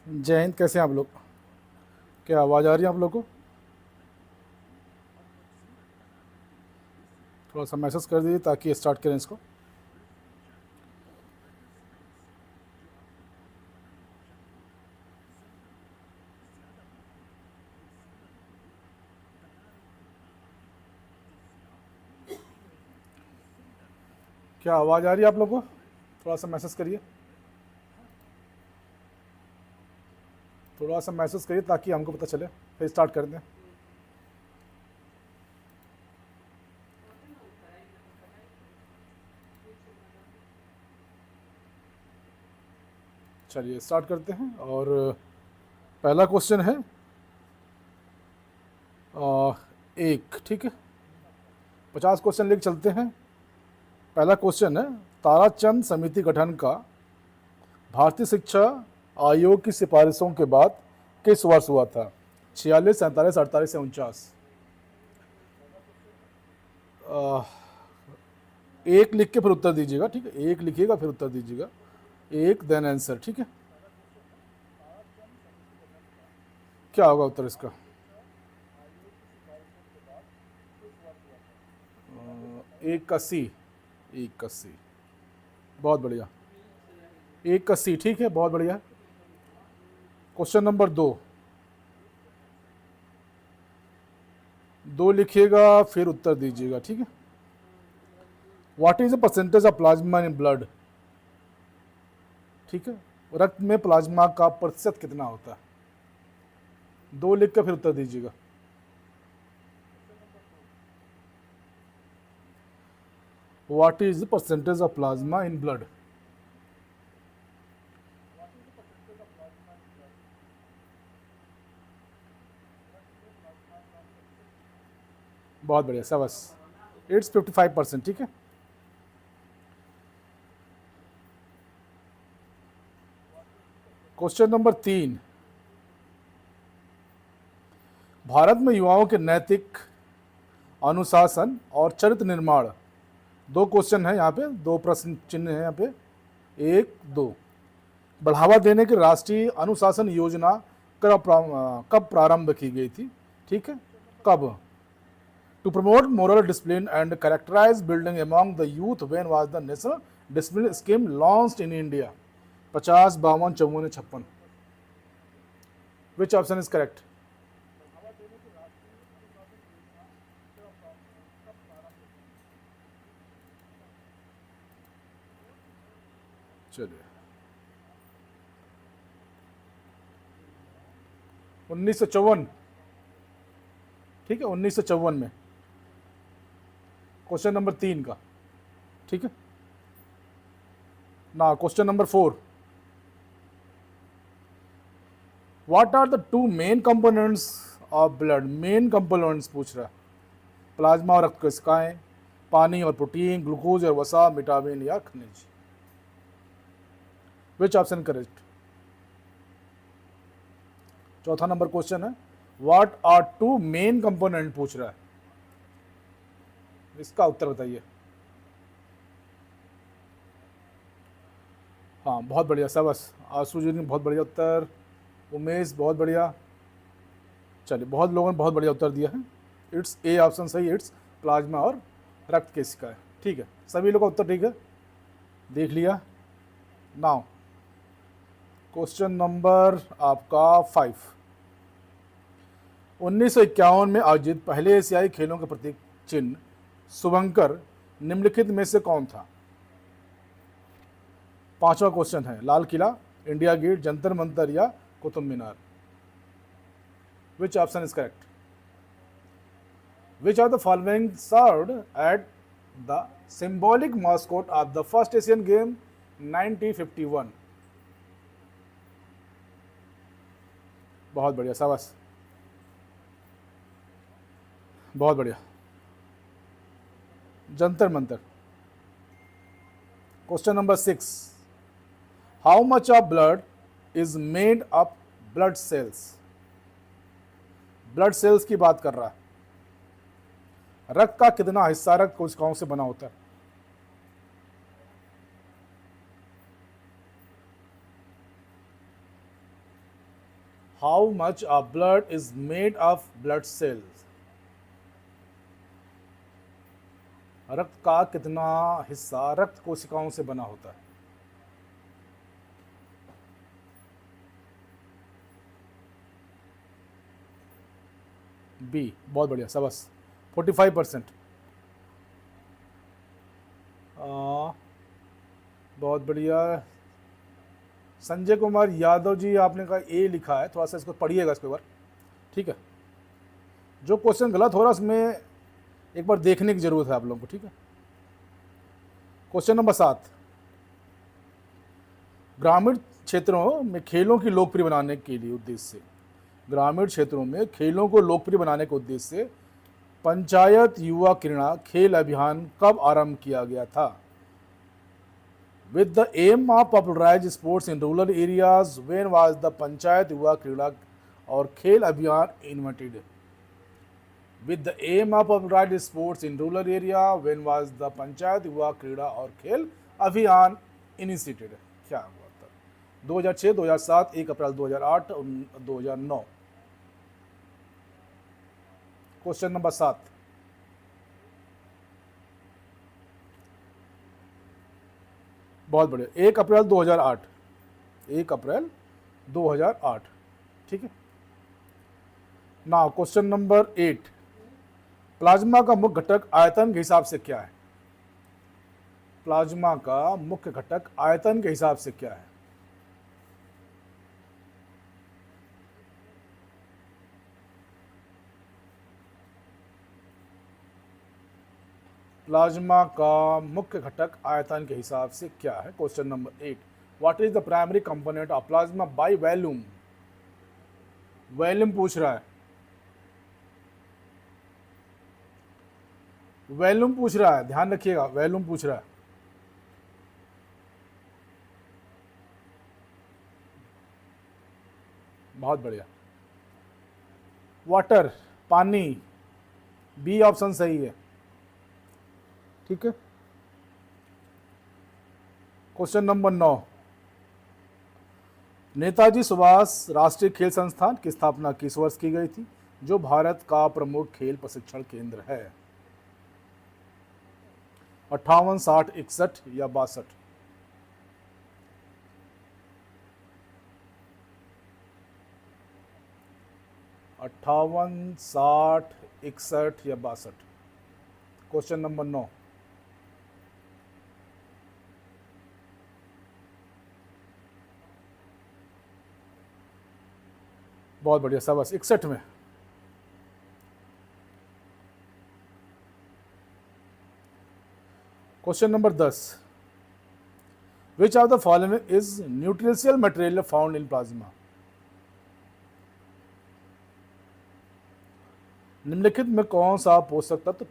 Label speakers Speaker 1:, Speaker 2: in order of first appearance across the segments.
Speaker 1: जय हिंद। कैसे हैं आप लोग? क्या आवाज़ आ रही है आप लोग को? थोड़ा सा मैसेज कर दीजिए ताकि स्टार्ट करें इसको। क्या आवाज़ आ रही है आप लोग को? थोड़ा सा मैसेज करिए, थोड़ा सा मैसेज करिए ताकि हमको पता चले, फिर स्टार्ट कर दें। चलिए स्टार्ट करते हैं। और पहला क्वेश्चन है एक, ठीक है। 50 क्वेश्चन लेके चलते हैं। पहला क्वेश्चन है, ताराचंद समिति गठन का भारतीय शिक्षा आयोग की सिफारिशों के बाद किस वर्ष हुआ था? 46, 47, 48 या 49? एक लिख के फिर उत्तर दीजिएगा, ठीक है। एक लिखिएगा फिर उत्तर दीजिएगा, एक देन आंसर, ठीक है। क्या होगा उत्तर इसका? 81। 81, बहुत बढ़िया। 81, ठीक है, बहुत बढ़िया। क्वेश्चन नंबर दो, दो लिखिएगा फिर उत्तर दीजिएगा, ठीक है। What is the percentage of plasma in blood? ठीक है, रक्त में प्लाज्मा का प्रतिशत कितना होता है? दो लिख कर फिर उत्तर दीजिएगा। What is the percentage of plasma in blood? बहुत बढ़िया, शाबाश। इट्स 55%, ठीक है। क्वेश्चन नंबर तीन, भारत में युवाओं के नैतिक अनुशासन और चरित्र निर्माण, दो क्वेश्चन है यहाँ पे, दो प्रश्न चिन्ह है यहाँ पे, एक दो। बढ़ावा देने की राष्ट्रीय अनुशासन योजना कब प्रारंभ की गई थी? ठीक है, कब? To promote moral discipline and characterise building among the youth, when was the national discipline scheme launched in India? 50, 52, 54, 56? Which option is correct? चलिए, 1954, ठीक है, 1954 में। क्वेश्चन नंबर तीन का, ठीक है ना। Question number four, what are the two main components of blood? Main components पूछ रहा है। प्लाज्मा और रक्त कोशिकाएं, पानी और प्रोटीन, ग्लूकोज और वसा, विटामिन या खनिज? Which option correct? चौथा नंबर क्वेश्चन है, what are two main component पूछ रहा है, इसका उत्तर बताइए। हाँ, बहुत बढ़िया, शाबाश। आशु जी ने बहुत बढ़िया उत्तर, उमेश बहुत बढ़िया। चलिए, बहुत लोगों ने बहुत बढ़िया उत्तर दिया है। इट्स ए ऑप्शन सही, इट्स प्लाज्मा और रक्त कोशिकाएं, ठीक है। सभी लोगों का उत्तर ठीक है, देख लिया। नाउ क्वेश्चन नंबर आपका 5, 1951 में आयोजित पहले एशियाई खेलों के प्रतीक चिन्ह शुभंकर निम्नलिखित में से कौन था? पांचवा क्वेश्चन है, लाल किला, इंडिया गेट, जंतर मंतर या Qutub Minar? Which option is correct? Which are the following served at the symbolic mascot of the first Asian game 1951? बहुत बढ़िया, शाबाश, बहुत बढ़िया। Jantar Mantar. Question number 6, how much of blood is made up blood cells? Blood cells की बात कर रहा है। रक्त का कितना हिस्सा रक्त कोशिकाओं से बना होता है? How much of blood is made of blood cells? रक्त का कितना हिस्सा रक्त कोशिकाओं से बना होता है? बी, बहुत बढ़िया, सबस 45%। बहुत बढ़िया। संजय कुमार यादव जी, आपने कहा ए लिखा है, थोड़ा सा इसको पढ़िएगा इसके बार, ठीक है। जो क्वेश्चन गलत हो रहा है उसमें एक बार देखने की जरूरत है आप लोगों को, ठीक है। क्वेश्चन नंबर 7, ग्रामीण क्षेत्रों में खेलों की लोकप्रिय बनाने के लिए उद्देश्य से, ग्रामीण क्षेत्रों में खेलों को लोकप्रिय बनाने के उद्देश्य से पंचायत युवा क्रीड़ा खेल अभियान कब आरंभ किया गया था? With the aim of popularize sports in rural areas, when was the panchayat युवा क्रीड़ा और खेल अभियान invented? With the aim of popularize sports in rural area, when was the panchayat युवा क्रीड़ा और खेल अभियान initiated? क्या हुआ था? 2006, 2007, 1 अप्रैल 2008, 2009। क्वेश्चन नंबर 7, बहुत बढ़िया, 1 अप्रैल 2008, 1 अप्रैल 2008, ठीक है। नाउ क्वेश्चन नंबर 8, प्लाज्मा का मुख्य घटक आयतन के हिसाब से क्या है? प्लाज्मा का मुख्य घटक आयतन के हिसाब से क्या है? प्लाज्मा का मुख्य घटक आयतन के हिसाब से क्या है? Question number 8, what is the primary component of plasma by volume? Volume पूछ रहा है, वॉल्यूम पूछ रहा है, ध्यान रखिएगा, वॉल्यूम पूछ रहा है। बहुत बढ़िया, वाटर, पानी, बी ऑप्शन सही है, ठीक है। क्वेश्चन नंबर 9, नेताजी सुभाष राष्ट्रीय खेल संस्थान की स्थापना किस वर्ष की गई थी, जो भारत का प्रमुख खेल प्रशिक्षण केंद्र है? 58, 60, 61 या 62? अट्ठावन, 60, 61 या 62? क्वेश्चन नंबर 9, बहुत बढ़िया, शाबाश, 61 में। Question number 10, which of the following is nutritional material found in plasma? निम्नलिखित में कौन सा पोषक तत्व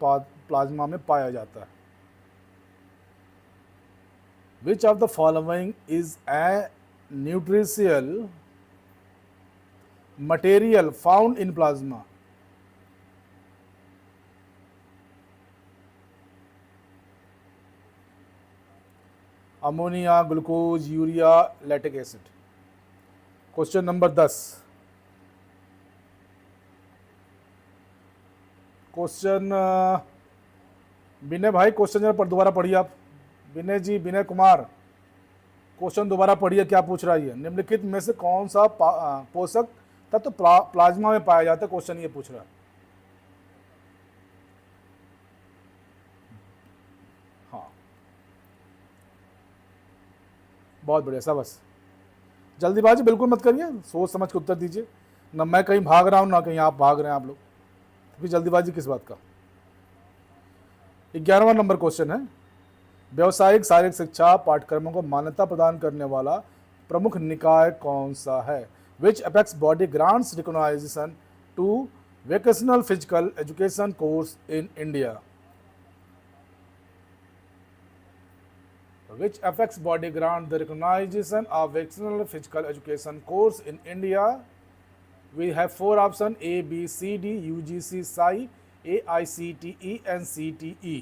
Speaker 1: प्लाज्मा में पाया जाता है? Which of the following is a nutritional material found in plasma? Ammonia, glucose, urea, lactic acid? Question number 10, question, Vinay भाई क्वेश्चन जरा पर दोबारा पढ़िए आप, विनय जी, विनय कुमार, क्वेश्चन दोबारा पढ़िए, क्या पूछ रहा है? निम्नलिखित में से कौन सा पोषक तत्व प्लाज्मा में पाया जाता है? क्वेश्चन ये पूछ रहा है। हाँ, बहुत बढ़िया, शाबाश। जल्दीबाजी बिल्कुल मत करिए, सोच समझ के उत्तर दीजिए, ना मैं कहीं भाग रहा हूँ ना कहीं आप भाग रहे हैं आप लोग, फिर जल्दीबाजी किस बात का। 11वां नंबर क्वेश्चन है, व्यावसायिक शारीरिक शिक्षा पाठ्यक्रमों को मान्यता प्रदान करने वाला प्रमुख निकाय कौन सा है? Which apex body grants recognisation to vocational physical education course in India? Which affects body grant the recognition of vocational physical education course in India? We have 4 options: A, B, C, D, UGC, SAI, AICTE, NCTE.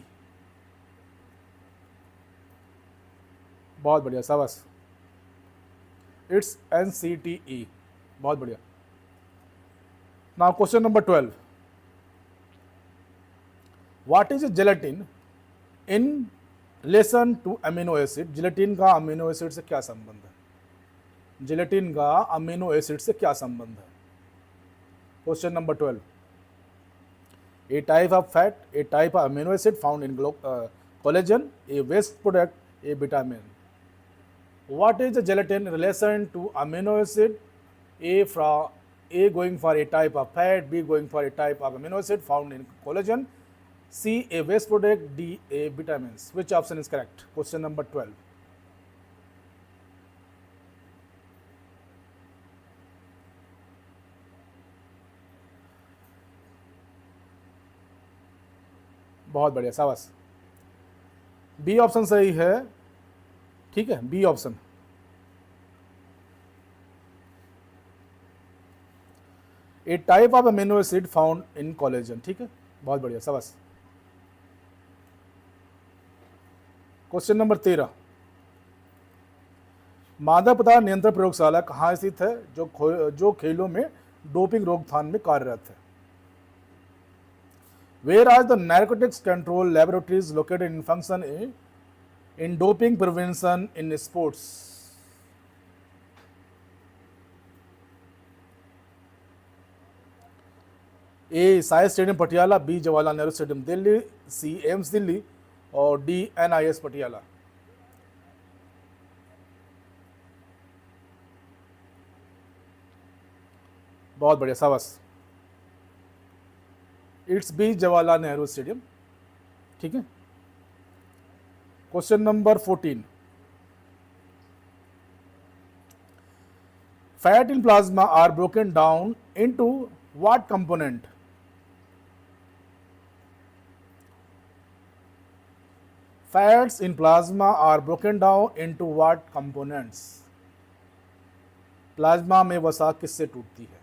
Speaker 1: बहुत बढ़िया, शाबाश, it's NCTE, बहुत बढ़िया। Now question number 12, what is gelatin in relation to amino acid? Gelatin का amino acid से क्या संबंध है? जिलेटिन का अमीनो एसिड से क्या संबंध है? Question number 12, a type of fat, a type of amino acid found in collagen, a waste product, a vitamin. What is the gelatin in relation to amino acid? A going for a type of fat, B going for a type of amino acid found in collagen, C a waste product, D a vitamins. Which option is correct? Question number 12. बहुत बढ़िया, शाबाश। B option सही है, ठीक है, B option. A type of amino acid found in collagen, ठीक है, बहुत बढ़िया, शाबाश। क्वेश्चन नंबर 13, मादक पदार्थ नियंत्रण प्रयोगशाला कहाँ स्थित है जो खेलों में डोपिंग रोकथाम में कार्यरत है? Where are the narcotics control laboratories located in function in doping prevention in sports? A SAI stadium Patiala, B Jawaharlal Nehru stadium Delhi, C AIIMS Delhi और डी NIS पटियाला। बहुत बढ़िया, शाबाश। It's B Jawaharlal Nehru stadium, ठीक है। Question number 14, fat in plasma are broken down into what component? Fats in plasma are broken down into what components? Plasma में वसा किससे टूटती है?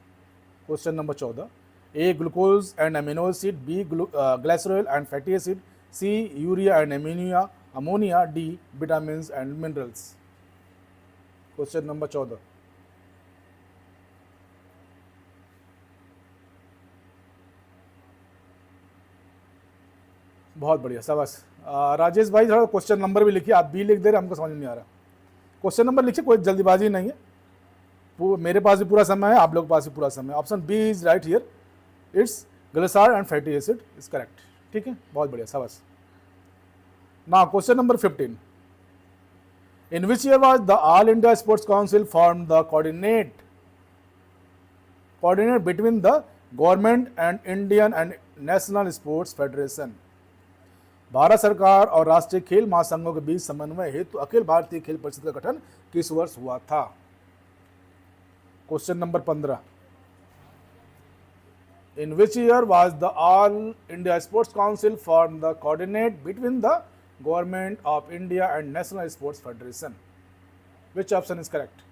Speaker 1: Question number 14, A glucose and amino acid, B glycerol and fatty acid, C urea and ammonia, D vitamins and minerals. Question number 14, बहुत बढ़िया, शाबाश। राजेश भाई थोड़ा क्वेश्चन नंबर भी लिखिए, आप बी लिख दे रहे, हमको समझ नहीं आ रहा। क्वेश्चन नंबर लिखिए, कोई जल्दीबाजी नहीं है, मेरे पास भी पूरा समय है, आप लोग के पास भी पूरा समय है। Option B is right here, it's glycerol and fatty acid is correct, ठीक है, बहुत बढ़िया, शाबाश। Now question number 15, in which year was the all India sports council form the coordinate between the government and Indian and national sports federation? Bharat सरकार और राष्ट्रीय खेल महासंघों के बीच समन्वय हेतु अखिल भारतीय खेल परिषद का गठन किस वर्ष हुआ था? Question number 15, in which year was the All India Sports Council formed the coordinate between the Government of India and National Sports Federation? Which option is correct?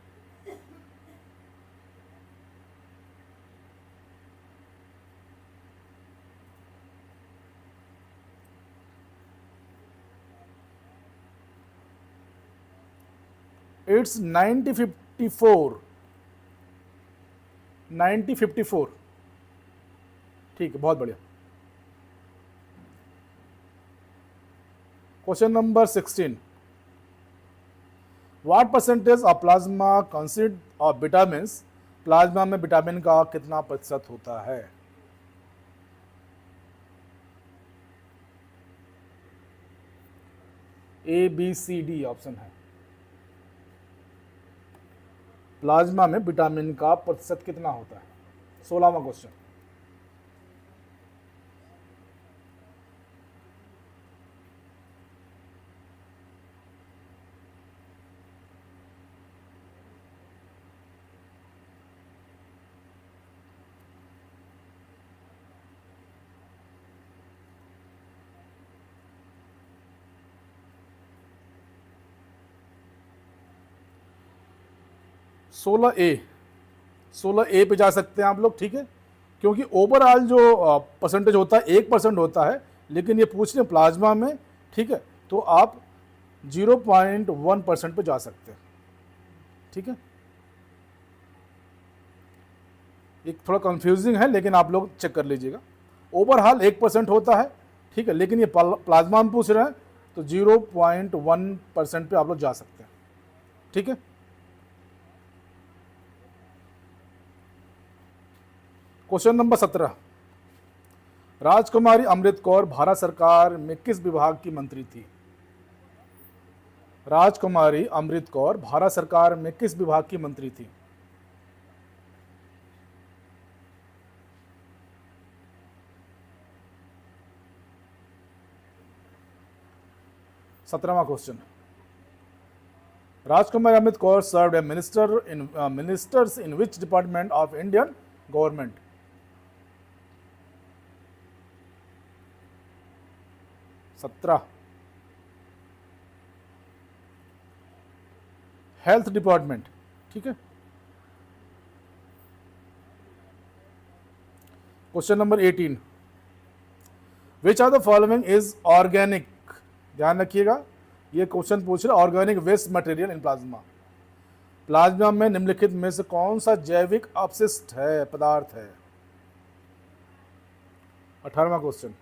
Speaker 1: It's 1954, 1954, ठीक है, बहुत बढ़िया। Question number 16, what percentage of plasma consist of vitamins? Plasma में vitamin का कितना प्रतिशत होता है? A, B, C, D option है। प्लाज्मा में विटामिन का प्रतिशत कितना होता है? 16वां क्वेश्चन, सोलह ए पे जा सकते हैं आप लोग, ठीक है, क्योंकि ओवरऑल जो परसेंटेज होता है 1% होता है, लेकिन ये पूछ रहे हैं प्लाज्मा में, ठीक है, तो आप 0.1% पे जा सकते हैं, ठीक है। एक थोड़ा कंफ्यूजिंग है, लेकिन आप लोग चेक कर लीजिएगा। ओवरऑल 1% होता है, ठीक है, लेकिन ये प्लाज्मा में पूछ रहे हैं तो 0.1% पे आप लोग जा सकते हैं, ठीक है। क्वेश्चन नंबर 17, राजकुमारी अमृत कौर भारत सरकार में किस विभाग की मंत्री थी? राजकुमारी अमृत कौर भारत सरकार में किस विभाग की मंत्री थी? सत्रहवां question, Rajkumari Amrit Kaur served a ministers in which department of Indian government? सत्रह, हेल्थ डिपार्टमेंट, ठीक है। Question number 18, which are the following is organic? ध्यान रखिएगा, ये क्वेश्चन पूछ रहे organic waste material in plasma. Plasma में निम्नलिखित में से कौन सा जैविक अपशिष्ट है, पदार्थ है? 18वां क्वेश्चन,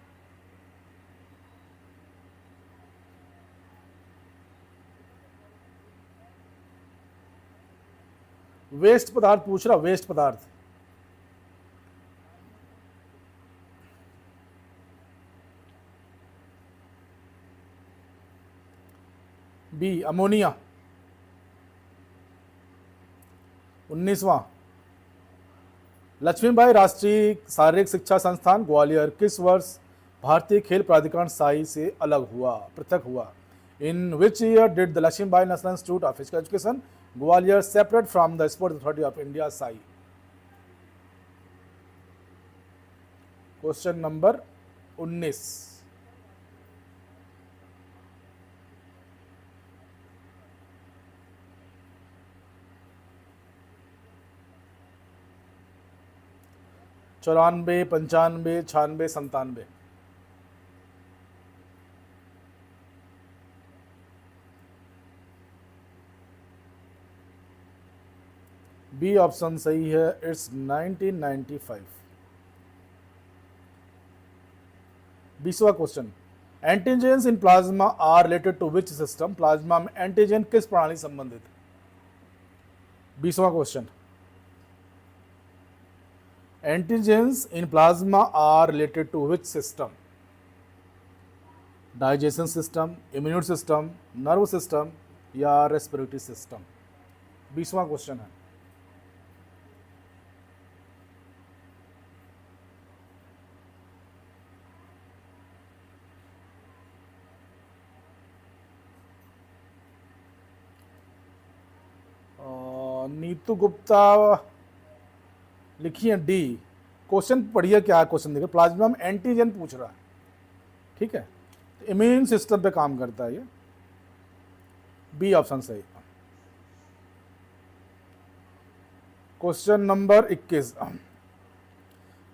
Speaker 1: वेस्ट पदार्थ पूछ रहा, वेस्ट पदार्थ। B ammonia. 19वां, लक्ष्मीबाई राष्ट्रीय शारीरिक शिक्षा संस्थान ग्वालियर किस वर्ष भारतीय खेल प्राधिकरण साई से अलग हुआ, पृथक हुआ? In which year did the Lakshmibai National Institute of physical Education Gwalior separate from the Sports Authority of India SAI? Question number 19, चौरानवे, 95, 96, 97? बी ऑप्शन सही है, इट्स 1995। 20वां question, antigens in plasma are related to which system? Plasma में एंटीजन किस प्रणाली संबंधित? 20वां question, antigens in plasma are related to which system? Digestion system, immune system, nerve system या रेस्पिरेटरी सिस्टम? 20वां क्वेश्चन है। नीतू गुप्ता लिखिए डी। क्वेश्चन पढ़िए, क्या क्वेश्चन देखिए, प्लाज्मा में एंटीजन पूछ रहा है, ठीक है, तो इम्यून सिस्टम पे काम करता है ये। बी ऑप्शन सही। क्वेश्चन नंबर 21,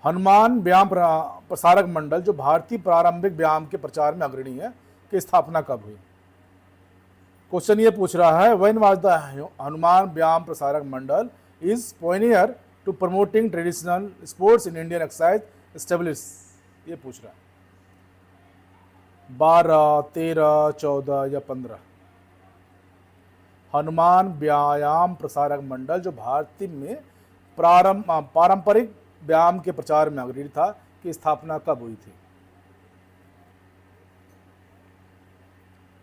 Speaker 1: हनुमान व्यायाम प्रसारक मंडल जो भारतीय प्रारंभिक व्यायाम के प्रचार में अग्रणी है, की स्थापना कब हुई? क्वेश्चन ये पूछ रहा है when was the Hanuman Vyayam Prasarak Mandal is pioneer to promoting traditional sports in Indian exercise establish? ये पूछ रहा है 12, 13, 14 या 15? हनुमान व्यायाम प्रसारक मंडल जो भारतीय में पारंपरिक व्यायाम के प्रचार में अग्रणी था, की स्थापना कब हुई थी?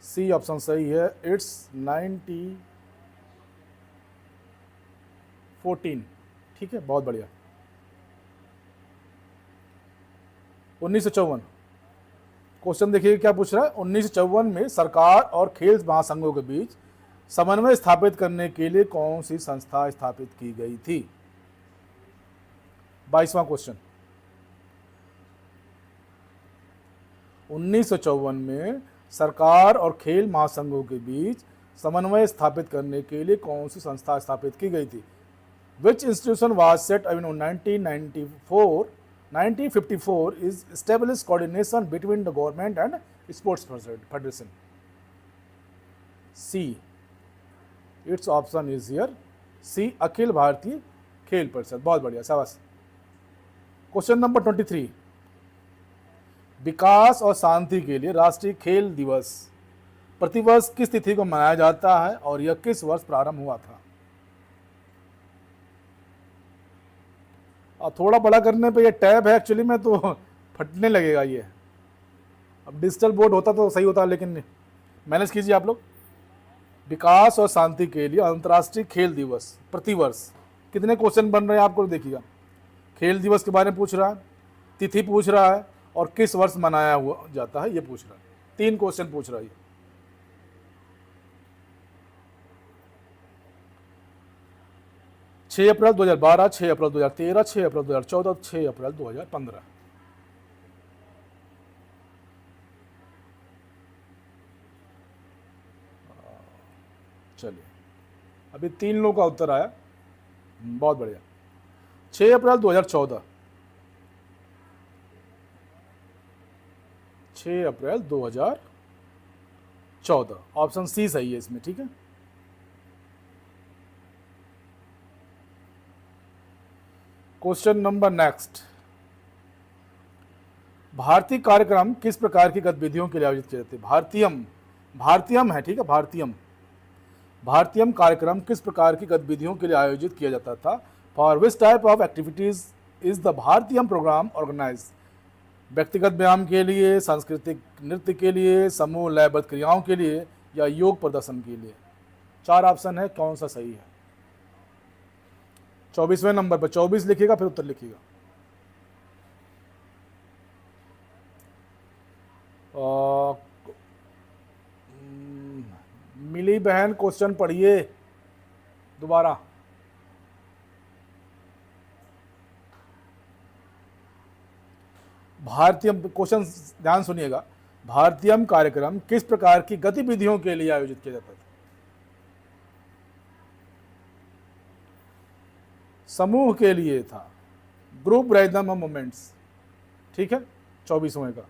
Speaker 1: सी ऑप्शन सही है, इट्स 1914, ठीक है, बहुत बढ़िया। 1954, क्वेश्चन देखिए क्या पूछ रहा है, 1954 में सरकार और खेल महासंघों के बीच समन्वय स्थापित करने के लिए कौन सी संस्था स्थापित की गई थी? 22वां क्वेश्चन, 1954 में सरकार और खेल महासंघों के बीच समन्वय स्थापित करने के लिए कौन सी संस्था स्थापित की गई थी? Which institution was set in 1954 is establish coordination between the government and sports federation? C, it's option is here C, Akhil Bharatiya Khel परिषद। बहुत बढ़िया, शाबाश। क्वेश्चन नंबर 23, विकास और शांति के लिए राष्ट्रीय खेल दिवस प्रतिवर्ष किस तिथि को मनाया जाता है और यह किस वर्ष प्रारंभ हुआ था? और थोड़ा बड़ा करने पे ये टैब है एक्चुअली में तो फटने लगेगा ये। अब डिजिटल बोर्ड होता तो सही होता, लेकिन मैनेज कीजिए आप लोग। विकास और शांति के लिए अंतर्राष्ट्रीय खेल दिवस प्रतिवर्ष कितने क्वेश्चन बन रहे हैं आपको देखिएगा। खेल दिवस के बारे में पूछ रहा है, तिथि पूछ रहा है और किस वर्ष मनाया हुआ जाता है ये पूछ रहा है। 3 क्वेश्चन पूछ रहा है। 6 अप्रैल 2012, 6 अप्रैल 2013, 6 अप्रैल 2014, 6 अप्रैल 2015। चलिए, अभी 3 लोगों का उत्तर आया, बहुत बढ़िया। 6 अप्रैल 2014, 6 अप्रैल 2014, ऑप्शन सी सही है इसमें, ठीक है। क्वेश्चन नंबर नेक्स्ट, भारतीय कार्यक्रम किस प्रकार की गतिविधियों के लिए आयोजित किए जाते हैं? भारतीयम है, ठीक है, भारतीयम कार्यक्रम किस प्रकार की गतिविधियों के लिए आयोजित किया जाता था? For which type of activities is the Bharatiyam program organise? व्यक्तिगत व्यायाम के लिए, सांस्कृतिक नृत्य के लिए, समूह लयबद्ध क्रियाओं के लिए या योग प्रदर्शन के लिए? 4 ऑप्शन है, कौन सा सही है? 24वें नंबर पर 24 लिखिएगा, फिर उत्तर लिखिएगा। मिली बहन क्वेश्चन पढ़िए दोबारा। भारतीय क्वेश्चन ध्यान सुनिएगा, भारतीयम कार्यक्रम किस प्रकार की गतिविधियों के लिए आयोजित किया जाता था? समूह के लिए था, ग्रुप राइदम मोमेंट्स, ठीक है। 24वें का,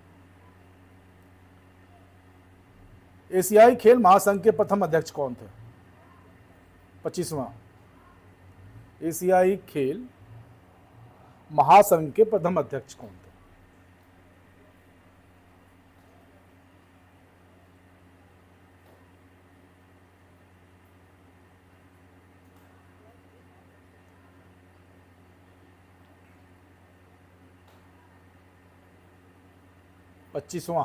Speaker 1: एशियाई खेल महासंघ के प्रथम अध्यक्ष कौन थे? 25वां, एशियाई खेल महासंघ के प्रथम अध्यक्ष कौन थे? पच्चीसवां,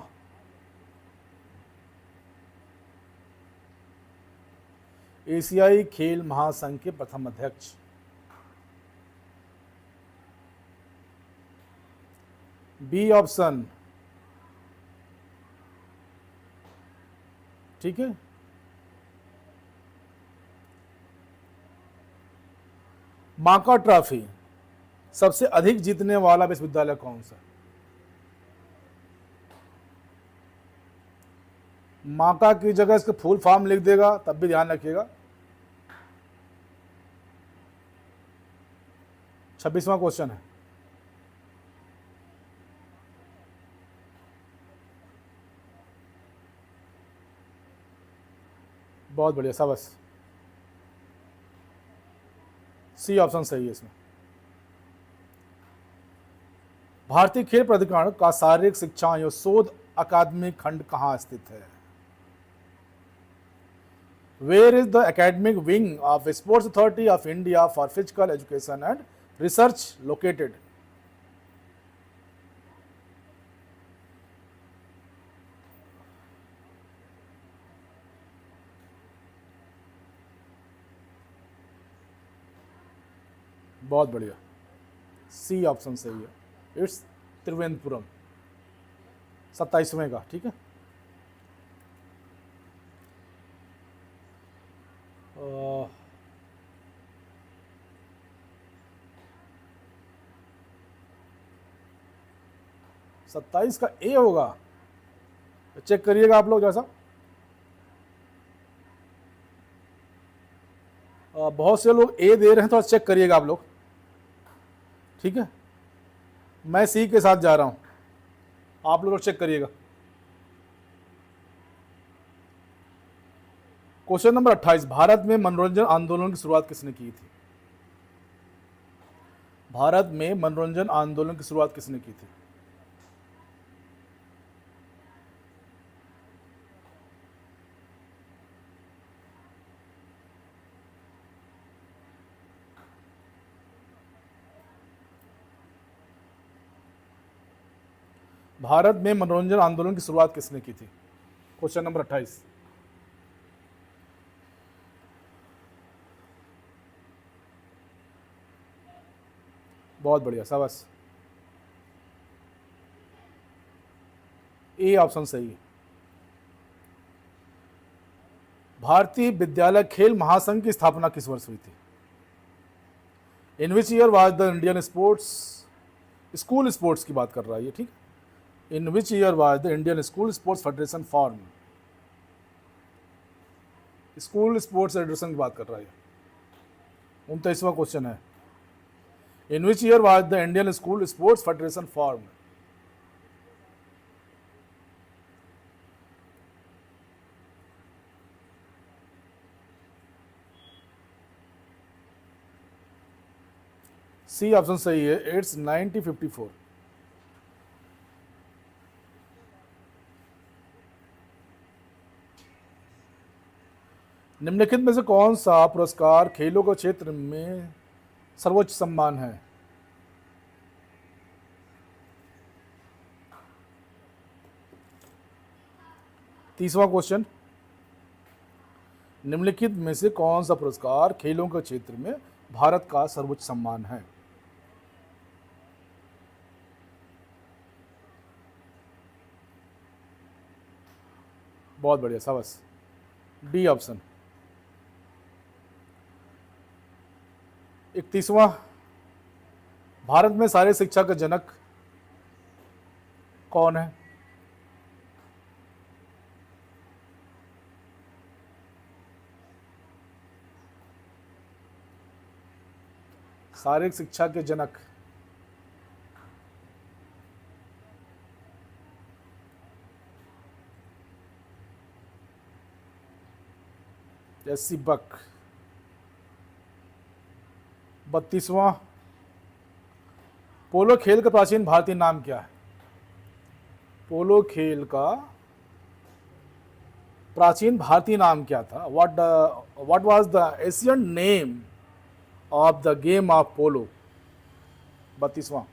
Speaker 1: एशियाई खेल महासंघ के प्रथम अध्यक्ष। बी ऑप्शन, ठीक है। माका ट्रॉफी सबसे अधिक जीतने वाला विश्वविद्यालय कौन सा? माका की जगह इसके फुल फॉर्म लिख देगा तब भी ध्यान रखिएगा। 26वां क्वेश्चन है, बहुत बढ़िया, शाबाश। सी ऑप्शन सही है इसमें। भारतीय खेल प्राधिकरण का शारीरिक शिक्षा एवं शोध अकादमिक खंड कहाँ स्थित है? Where is the academic wing of Sports Authority of India for Physical Education and Research located? बहुत बढ़िया, सी ऑप्शन सही है, इट्स त्रिवेंद्रपुरम। 27वें का, ठीक है। 27 का ए होगा, चेक करिएगा आप लोग जैसा। बहुत से लोग ए दे रहे हैं तो चेक करिएगा आप लोग, ठीक है। मैं सी के साथ जा रहा हूं, आप लोग चेक करिएगा। क्वेश्चन नंबर 28, भारत में मनोरंजन आंदोलन की शुरुआत किसने की थी? भारत में मनोरंजन आंदोलन की शुरुआत किसने की थी? भारत में मनोरंजन आंदोलन की शुरुआत किसने की थी? Question number 28। बहुत बढ़िया, शाबाश। ए ऑप्शन सही है। भारतीय विद्यालय खेल महासंघ की स्थापना किस वर्ष हुई थी? In which year was the Indian sports, school sports की बात कर रहा है ये, ठीक। In which year was the Indian school sports federation form? School sports federation की बात कर रहा है। 29वां क्वेश्चन है, in which year was the Indian school sports federation form? C option सही है, इट्स 1954। निम्नलिखित में से कौन सा पुरस्कार खेलों के क्षेत्र में सर्वोच्च सम्मान है? तीसवां क्वेश्चन, निम्नलिखित में से कौन सा पुरस्कार खेलों के क्षेत्र में भारत का सर्वोच्च सम्मान है? बहुत बढ़िया, शाबाश। D option. 31वां, भारत में शारीरिक शिक्षा का जनक कौन है? शारीरिक शिक्षा के जनक। एस.सी. बक। 32वां, पोलो खेल का प्राचीन भारतीय नाम क्या है? पोलो खेल का प्राचीन भारतीय नाम क्या था? What was the Asian name of the game of polo? 32वां।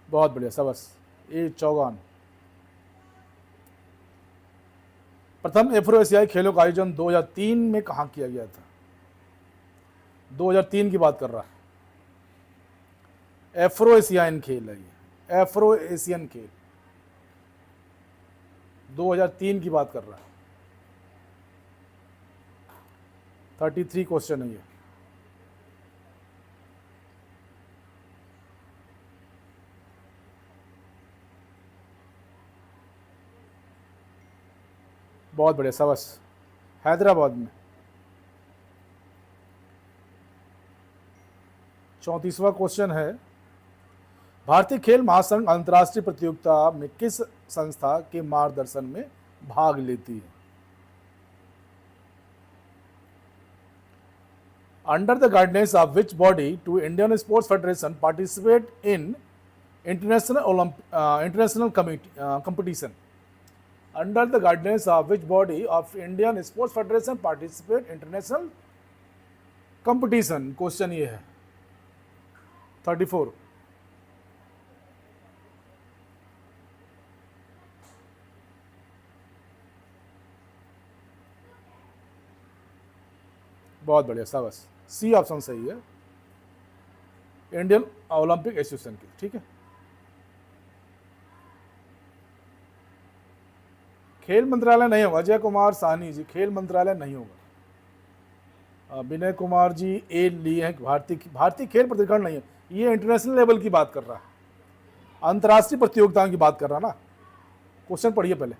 Speaker 1: बहुत बढ़िया, शाबाश। ए चौगान। प्रथम एफ्रो एशियाई खेलों का आयोजन 2003 में कहाँ किया गया था? 2003 की बात कर रहा है। एफ्रो एशियान खेल है ये, एफ्रो एशियन खेल 2003 की बात कर रहा है। 33 क्वेश्चन है ये। बहुत बढ़िया, शाबाश। हैदराबाद में। 34वां क्वेश्चन है, भारतीय खेल महासंघ अंतर्राष्ट्रीय प्रतियोगिता में किस संस्था के मार्गदर्शन में भाग लेती है? Under the guidance of which body to Indian sports federation participate in international competition? Under the guidance of which body of Indian Sports Federation participate international competition? Question ये है। 34। बहुत बढ़िया, शाबाश। सी ऑप्शन सही है, इंडियन ओलंपिक एसोसिएशन की, ठीक है। खेल मंत्रालय नहीं होगा, अजय कुमार साहनी जी, खेल मंत्रालय नहीं होगा। विनय कुमार जी ए लिए हैं, भारतीय खेल प्राधिकरण नहीं है, ये इंटरनेशनल लेवल की बात कर रहा है, अंतर्राष्ट्रीय प्रतियोगिताओं की बात कर रहा ना। क्वेश्चन पढ़िए पहले।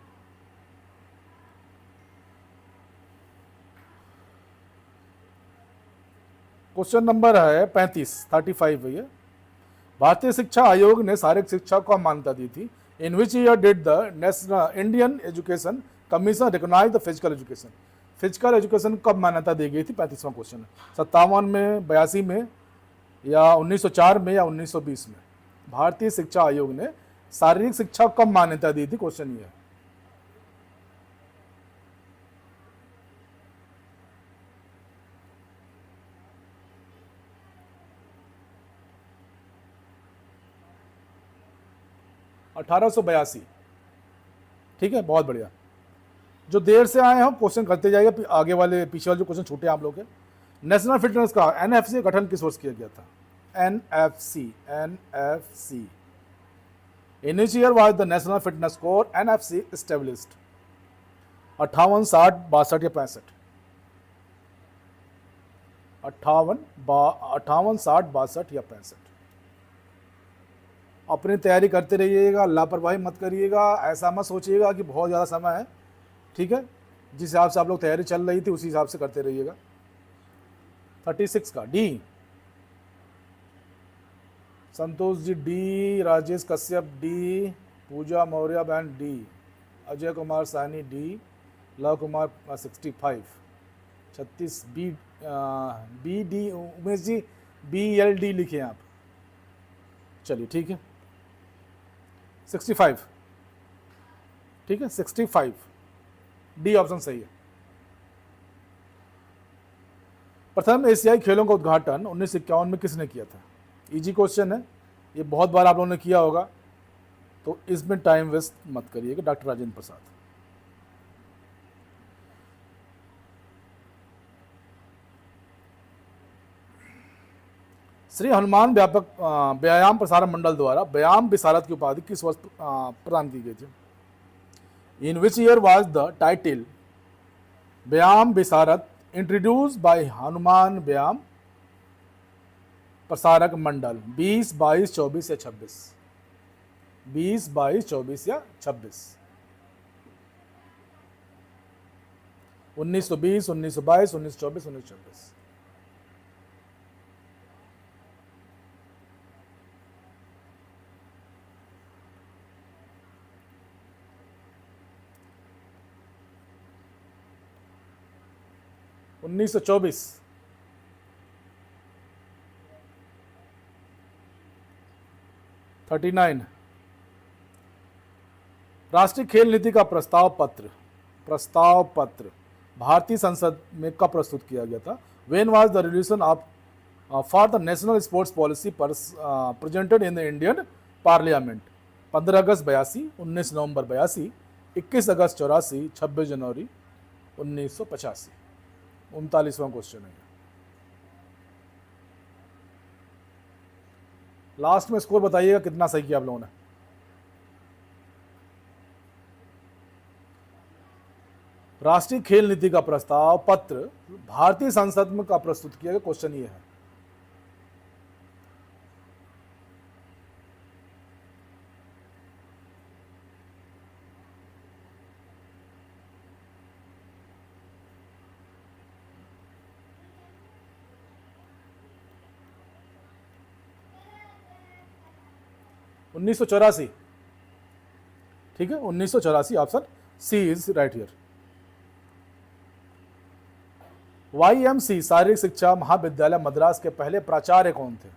Speaker 1: क्वेश्चन नंबर है 35, 35 भैया। भारतीय शिक्षा आयोग ने शारीरिक शिक्षा को मान्यता दी थी। In which year did the national Indian education commission recognise the physical education? Physical education कब मान्यता दी गई थी? 35वां क्वेश्चन है। 57 में, 82 में, या 1904 में, या 1920 में? भारतीय शिक्षा आयोग ने शारीरिक शिक्षा कब मान्यता दी थी? क्वेश्चन ये है। $1882। ठीक है, बहुत बढ़िया। जो देर से आए हम क्वेश्चन करते जाइएगा, आगे वाले पीछे वाले जो क्वेश्चन छूटे आप लोग के। नेशनल फिटनेस का एनएफसी गठन किस वर्ष किया गया था? NFC in which year was the national fitness core NFC established? 58, 60, 62 या 65? 58, 60, 62 या 65? अपनी तैयारी करते रहिएगा, लापरवाही मत करिएगा, ऐसा मत सोचिएगा कि बहुत ज़्यादा समय है। ठीक है, जिस हिसाब से आप लोग तैयारी चल रही थी उसी हिसाब से करते रहिएगा। 36 का D, Santosh ji D, Rajesh Kashyap D, Pooja Maurya बहन D, Ajay Kumar Sahni D, Lav Kumar 65, 36 B, B D, Umesh ji BLD लिखे आप। चलिए ठीक है, 65। ठीक है, 65 डी ऑप्शन सही है। प्रथम एशियाई खेलों का उद्घाटन 1951 में किसने किया था? इजी क्वेश्चन है, ये बहुत बार आप लोगों ने किया होगा, तो इसमें टाइम वेस्ट मत करिएगा। डॉक्टर राजेंद्र प्रसाद। श्री हनुमान व्यायाम प्रसारण मंडल द्वारा व्यायाम विशारद की उपाधि किस वर्ष प्रदान की गई थी? In which year was the title Vyayam Visharad introduce by Hanuman Vyayam Prasarak मंडल? 20, 22, 24 या 26? 20, 22, 24 या 26? 1920, 1922, 1924, 1926? उन्नीस सौ 39। राष्ट्रीय खेल नीति का प्रस्ताव पत्र भारतीय संसद में कब प्रस्तुत किया गया था? When was the resolution of for the national sports policy presented in the Indian parliament? 15 अगस्त 82, 19 नवंबर 82, 21 अगस्त 84, 26 जनवरी 1985? 39वां क्वेश्चन है। लास्ट में स्कोर बताइएगा कितना सही किया आप लोगों ने। राष्ट्रीय खेल नीति का प्रस्ताव पत्र भारतीय संसद में का प्रस्तुत किया गया? क्वेश्चन ये है। उन्नीस सौ 84। ठीक है, 1984 option C is right here. YMC शारीरिक शिक्षा महाविद्यालय मद्रास के पहले प्राचार्य कौन थे?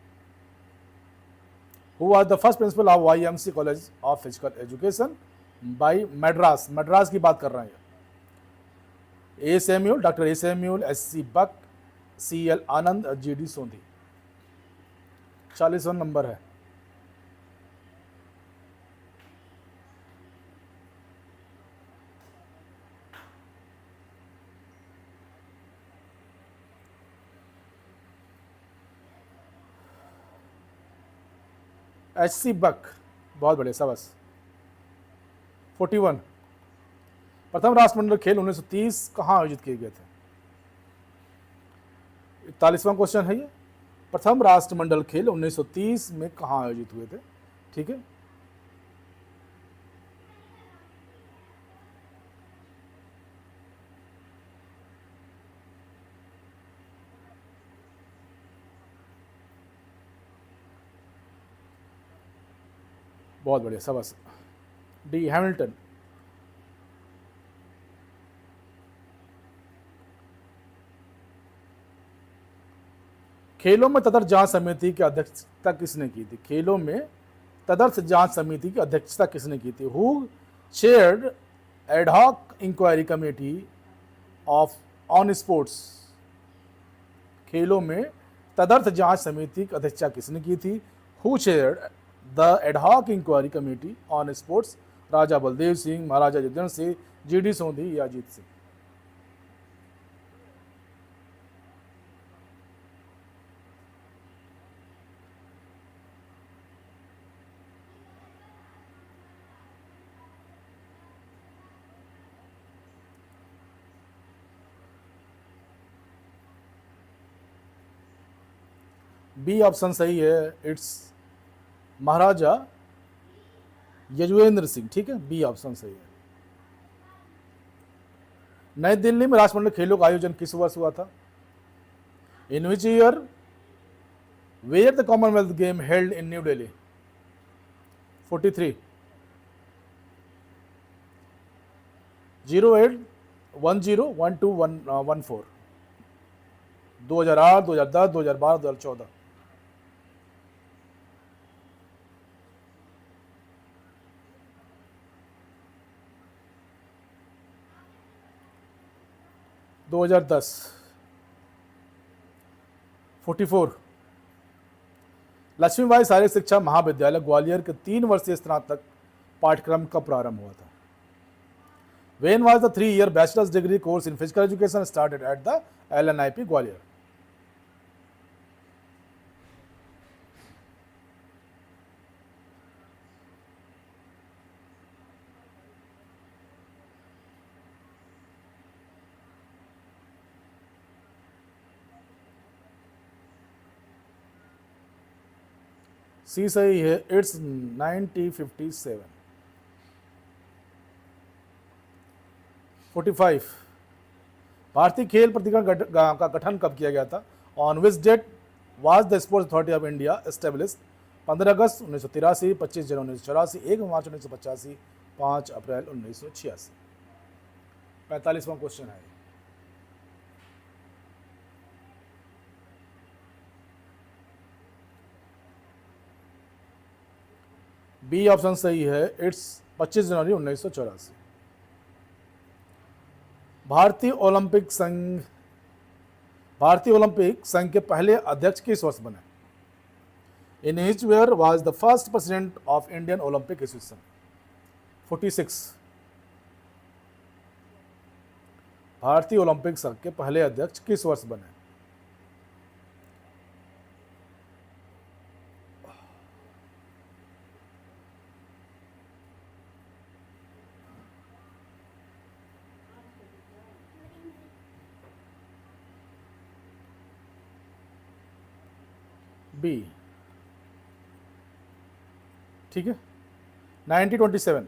Speaker 1: Who was the first principal of YMC college of physical education by Madras? Madras की बात कर रहे हैं। A Samuel, doctor A Samuel, SC Buck, CL Anand, GD Sondhi? 40वां नंबर है। HC बक, बहुत बढ़िया, शाबाश। 41। प्रथम राष्ट्रमंडल खेल 1930 कहाँ आयोजित किए गए थे? 41वां क्वेश्चन है ये। प्रथम राष्ट्रमंडल खेल 1930 में कहाँ आयोजित हुए थे? ठीक है, बहुत बढ़िया, शाबाश। D Hamilton. खेलों में तदर्थ जांच समिति की अध्यक्षता किसने की थी? खेलों में तदर्थ जांच समिति की अध्यक्षता किसने की थी? Who chaired ad hoc inquiry committee of on sports? खेलों में तदर्थ जांच समिति की अध्यक्षता किसने की थी? Who chaired the ad hoc inquiry committee on sports? Raja Baldev Singh, Maharaja Yuddhan Singh, GD Sondhi या अजीत सिंह? बी ऑप्शन सही है, इट्स महाराजा यजुवेंद्र सिंह। ठीक है, बी ऑप्शन सही है। नई दिल्ली में राष्ट्रमंडल खेलों का आयोजन किस वर्ष हुआ था? In which year were the Commonwealth game held in New Delhi? 43, 08, 10, 12, 14, 2008, 2010, 2012, 2014? दो 2010, 44। लक्ष्मीबाई शारीरिक शिक्षा महाविद्यालय ग्वालियर के 3 वर्षीय स्नातक पाठ्यक्रम का प्रारंभ हुआ था? When was the 3-year bachelor's degree course in physical education started at the LNIP Gwalior? सी सही है, इट्स 1957। 45। भारतीय खेल प्राधिकरण का गठन कब किया गया था? On which date was the Sports Authority of India established? 15 अगस्त 1983, 25 जनवरी 1984, 1 मार्च 1985, 5 अप्रैल 1986? 45वां क्वेश्चन है। बी ऑप्शन सही है, इट्स 25 जनवरी 1984। भारतीय ओलंपिक संघ के पहले अध्यक्ष किस वर्ष बने? In which year was the first president of Indian Olympic Association? 46। भारतीय ओलंपिक संघ के पहले अध्यक्ष किस वर्ष बने? बी, ठीक है, 1927।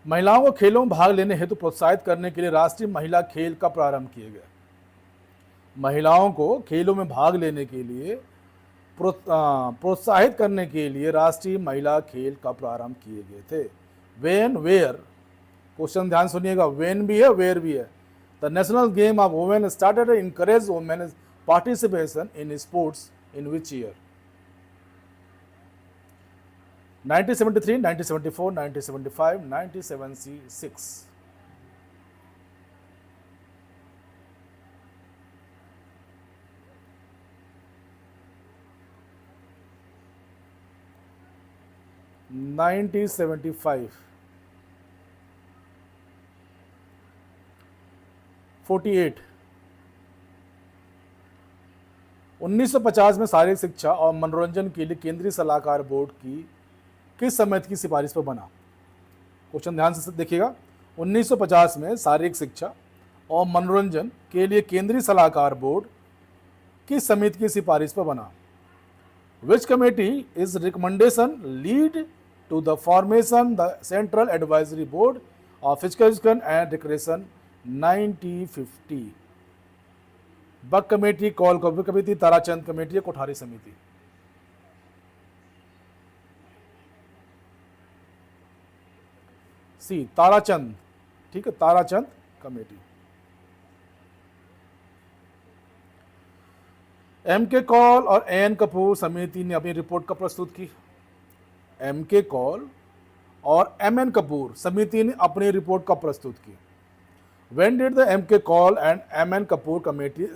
Speaker 1: महिलाओं को खेलों में भाग लेने हेतु प्रोत्साहित करने के लिए राष्ट्रीय महिला खेल का प्रारंभ किए गए। महिलाओं को खेलों में भाग लेने के लिए प्रोत्साहित करने के लिए राष्ट्रीय महिला खेल का प्रारंभ किए गए थे। वेन, वेयर, क्वेश्चन ध्यान सुनिएगा, वेन भी है, वेयर भी है। The national game of women started to encourage women participation in sports in which year? 1973, 1974, 1975, 1976? (1975) 48। 1950 में शारीरिक शिक्षा और मनोरंजन के लिए केंद्रीय सलाहकार बोर्ड की किस समिति की सिफारिश पर बना? क्वेश्चन ध्यान से देखिएगा। 1950 में शारीरिक शिक्षा और मनोरंजन के लिए केंद्रीय सलाहकार बोर्ड किस समिति की सिफारिश पर बना? Which committee is recommendation lead to the formation the Central Advisory Board of Physical Education and Recreation 1950? Buck committee, Kaul committee, Tarachand committee या कोठारी समिति? सी, ताराचंद। ठीक है, Tarachand committee. M K Kaul और एन कपूर समिति ने अपनी रिपोर्ट कब प्रस्तुत की? एम के कॉल और एम एन कपूर समिति ने अपनी रिपोर्ट कब प्रस्तुत की? When did the M.K. Kaul and M.N. Kapoor committee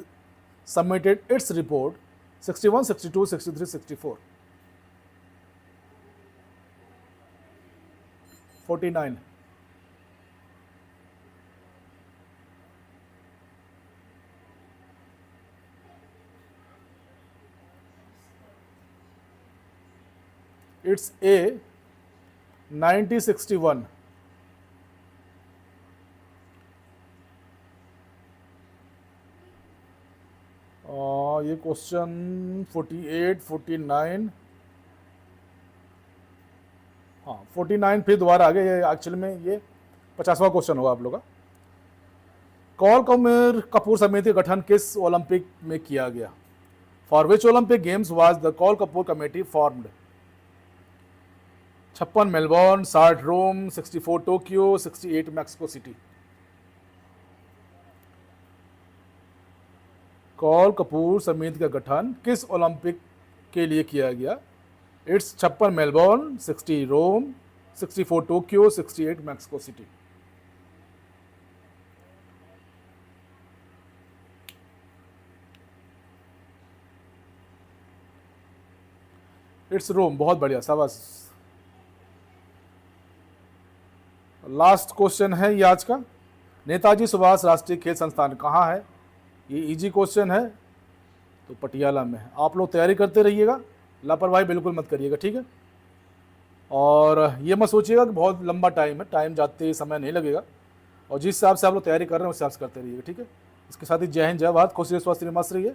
Speaker 1: submitted its report? 61, 62, 63, 64? 49. It's A, 1961. ये क्वेश्चन 48, 49, हाँ 49 फिर दोबारा आ गया। ये एक्चुअली में ये 50वां क्वेश्चन होगा आप लोग का। कॉल कपूर समिति का गठन किस ओलंपिक में किया गया? For which Olympic games was the Kaul Kapoor committee formed? 56 Melbourne, 60 Rome, 64 Tokyo, 68 Mexico City. Kaul Kapoor समिति का गठन किस ओलंपिक के लिए किया गया? It's 56 Melbourne, 60 Rome, 64 Tokyo, 68 Mexico City. It's Rome. बहुत बढ़िया, शाबाश। लास्ट क्वेश्चन है ये आज का। नेताजी सुभाष राष्ट्रीय खेल संस्थान कहाँ है? ये इजी क्वेश्चन है, तो पटियाला में है। आप लोग तैयारी करते रहिएगा, लापरवाही बिल्कुल मत करिएगा, ठीक है? और ये मत सोचिएगा कि बहुत लंबा टाइम है, टाइम जाते ही समय नहीं लगेगा। और जिस हिसाब से आप लोग तैयारी कर रहे हैं उस हिसाब से करते रहिएगा, ठीक है? इसके साथ ही जय हिंद, जय भारत, खुशी स्वस्थ मस्त रहिए।